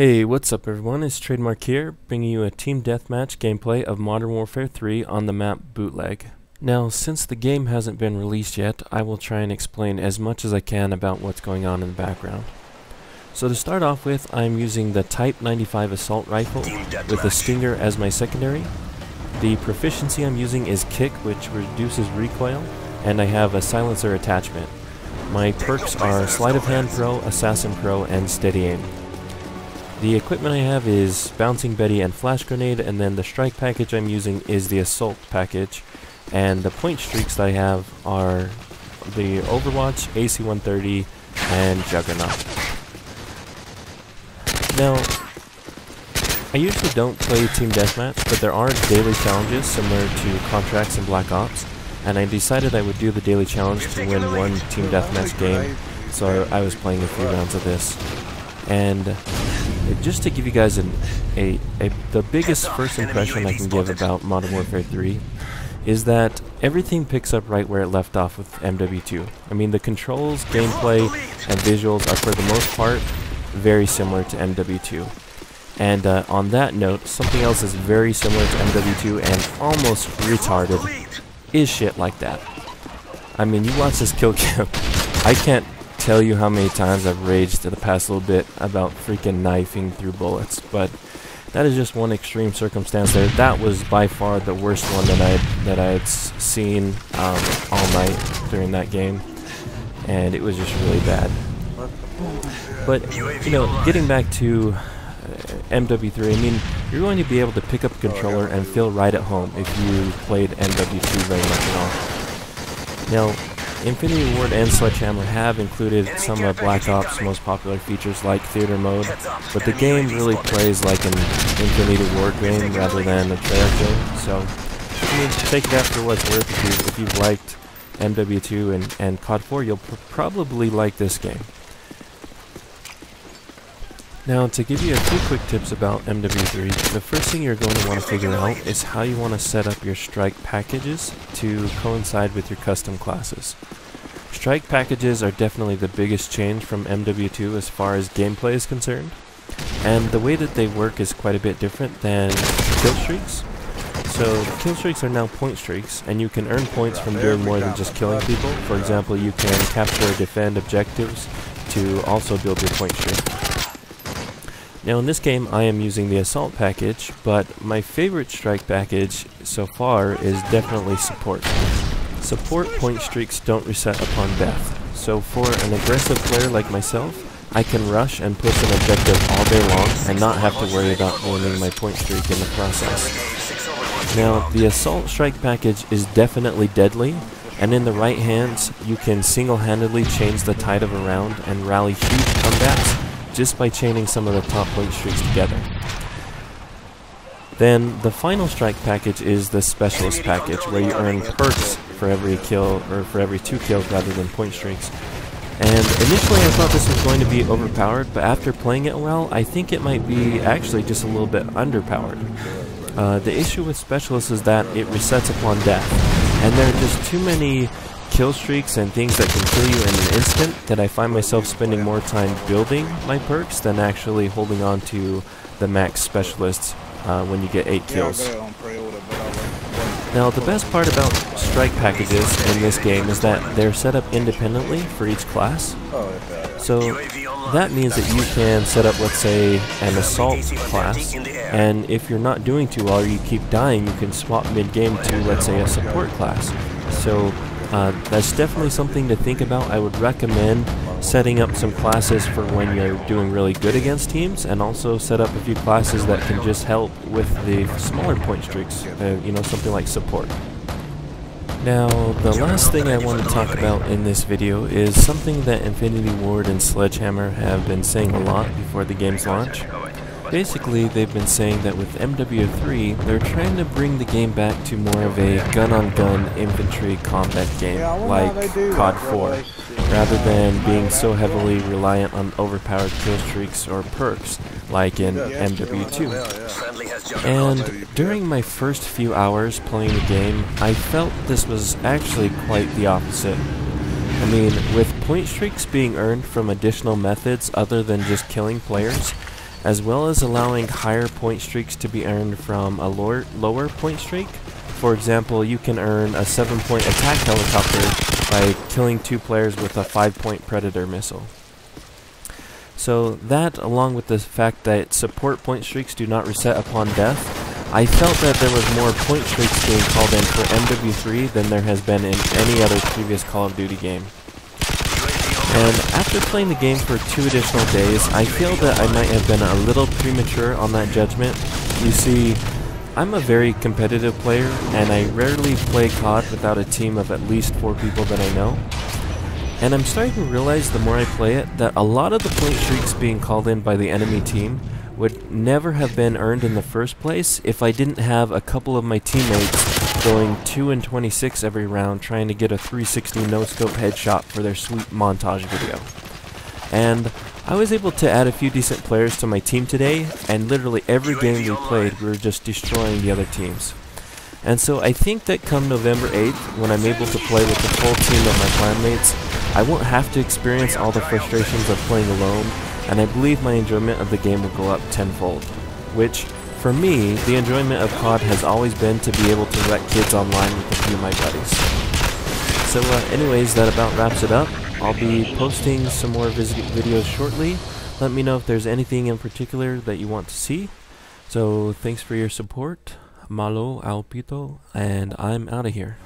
Hey, what's up everyone, it's Trademark here, bringing you a Team Deathmatch gameplay of Modern Warfare 3 on the map Bootleg. Now, since the game hasn't been released yet, I will try and explain as much as I can about what's going on in the background. So to start off with, I'm using the Type 95 assault rifle with the Stinger as my secondary. The proficiency I'm using is Kick, which reduces recoil, and I have a silencer attachment. My perks are Sleight of Hand Pro, Assassin Pro, and Steady Aim. The equipment I have is Bouncing Betty and Flash Grenade, and then the strike package I'm using is the Assault package, and the point streaks that I have are the Overwatch, AC-130, and Juggernaught. Now, I usually don't play Team Deathmatch, but there are daily challenges similar to Contracts and Black Ops, and I decided I would do the daily challenge to win one Team Deathmatch game, so I was playing a few rounds of this. And just to give you guys the biggest first impression I can give about Modern Warfare 3 is that everything picks up right where it left off with MW2. I mean, the controls, gameplay, and visuals are for the most part very similar to MW2. And on that note, something else is very similar to MW2 and almost retarded is shit like that. I mean, you watch this kill cam, I can't tell you how many times I've raged in the past little bit about freaking knifing through bullets, but that is just one extreme circumstance there. That was by far the worst one that I had seen all night during that game, and it was just really bad. But you know, getting back to MW3, I mean, you're going to be able to pick up a controller and feel right at home if you played MW2 very much at all. Now, Infinity Ward and Sledgehammer have included some of Black Ops' most popular features like Theater Mode, but the game really plays like an Infinity Ward game rather than a Treyarch game, so I mean, take that for what's worth. If you've liked MW2 and COD 4, you'll probably like this game. Now, to give you a few quick tips about MW3, the first thing you're going to want to figure out is how you want to set up your strike packages to coincide with your custom classes. Strike packages are definitely the biggest change from MW2 as far as gameplay is concerned, and the way that they work is quite a bit different than kill streaks. So, kill streaks are now point streaks, and you can earn points from doing more than just killing people. For example, you can capture or defend objectives to also build your point streak. Now in this game I am using the Assault package, but my favorite strike package so far is definitely Support. Support point streaks don't reset upon death, so for an aggressive player like myself, I can rush and push an objective all day long and not have to worry about ruining my point streak in the process. Now the Assault strike package is definitely deadly, and in the right hands you can single-handedly change the tide of a round and rally huge comebacks just by chaining some of the top point streaks together. Then the final strike package is the Specialist package, where you earn perks for every kill, or for every 2 kills rather than point streaks. And initially I thought this was going to be overpowered, but after playing it well, I think it might be actually just a little bit underpowered. The issue with Specialist is that it resets upon death, and there are just too many kill streaks and things that can kill you in an instant that I find myself spending more time building my perks than actually holding on to the max specialists when you get 8 kills. Now the best part about strike packages in this game is that they're set up independently for each class. So that means that you can set up, let's say, an Assault class, and if you're not doing too well or you keep dying, you can swap mid-game to, let's say, a Support class. So that's definitely something to think about. I would recommend setting up some classes for when you're doing really good against teams, and also set up a few classes that can just help with the smaller point streaks, you know, something like Support. Now, the last thing I want to talk about in this video is something that Infinity Ward and Sledgehammer have been saying a lot before the game's launch. Basically, they've been saying that with MW3, they're trying to bring the game back to more of a gun-on-gun infantry combat game, like COD 4, rather than being so heavily reliant on overpowered kill streaks or perks, like in MW2. And during my first few hours playing the game, I felt this was actually quite the opposite. I mean, with point streaks being earned from additional methods other than just killing players, as well as allowing higher point streaks to be earned from a lower point streak. For example, you can earn a 7-point attack helicopter by killing 2 players with a 5-point predator missile. So that, along with the fact that support point streaks do not reset upon death, I felt that there was more point streaks being called in for MW3 than there has been in any other previous Call of Duty game. And after playing the game for 2 additional days, I feel that I might have been a little premature on that judgment. You see, I'm a very competitive player, and I rarely play COD without a team of at least 4 people that I know. And I'm starting to realize the more I play it, that a lot of the point streaks being called in by the enemy team would never have been earned in the first place if I didn't have a couple of my teammates going 2 and 26 every round trying to get a 360 no-scope headshot for their sweet montage video. And I was able to add a few decent players to my team today, and literally every game we played we were just destroying the other teams. And so I think that come November 8th, when I'm able to play with the full team of my clanmates, I won't have to experience all the frustrations of playing alone, and I believe my enjoyment of the game will go up tenfold. Which, for me, the enjoyment of COD has always been to be able to wreck kids online with a few of my buddies. So anyways, that about wraps it up. I'll be posting some more videos shortly. Let me know if there's anything in particular that you want to see. So thanks for your support. Malo al pito, and I'm out of here.